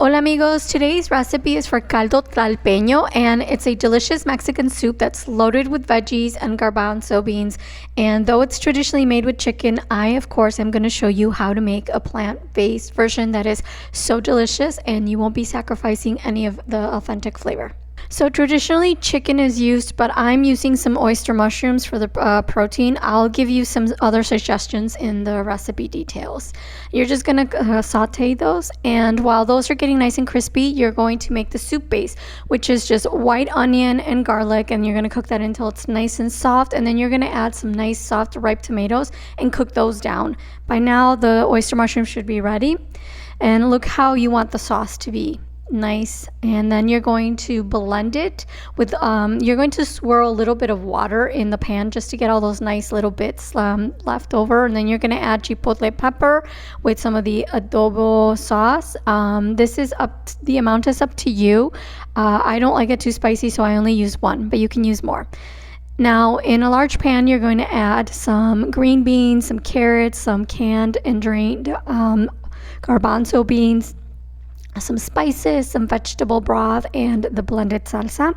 Hola amigos, today's recipe is for caldo tlalpeño, and it's a delicious Mexican soup that's loaded with veggies and garbanzo beans. And though it's traditionally made with chicken, I of course am going to show you how to make a plant-based version that is so delicious and you won't be sacrificing any of the authentic flavor. So traditionally chicken is used, but I'm using some oyster mushrooms for the protein. I'll give you some other suggestions in the recipe details. You're just going to saute those, and while those are getting nice and crispy, you're going to make the soup base, which is just white onion and garlic, and you're going to cook that until it's nice and soft, and then you're going to add some nice soft ripe tomatoes and cook those down. By now the oyster mushrooms should be ready, and look how you want the sauce to be. Nice. And then you're going to blend it with you're going to swirl a little bit of water in the pan just to get all those nice little bits left over, and then you're going to add chipotle pepper with some of the adobo sauce. This is the amount is up to you. I don't like it too spicy, so I only use one, but you can use more. Now, in a large pan, you're going to add some green beans, some carrots, some canned and drained garbanzo beans, some spices, some vegetable broth, and the blended salsa.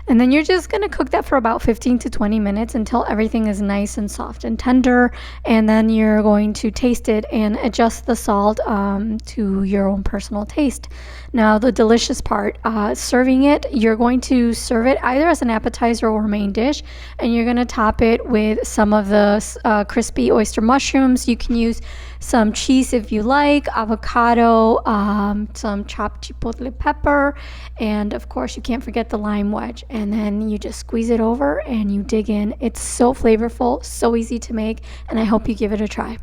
And then you're just going to cook that for about 15 to 20 minutes until everything is nice and soft and tender. And then you're going to taste it and adjust the salt to your own personal taste. Now, the delicious part, serving it, you're going to serve it either as an appetizer or main dish, and you're going to top it with some of the crispy oyster mushrooms. You can use some cheese if you like, avocado, some chopped chipotle pepper, and of course you can't forget the lime wedge. And then you just squeeze it over and you dig in. It's so flavorful, so easy to make, and I hope you give it a try.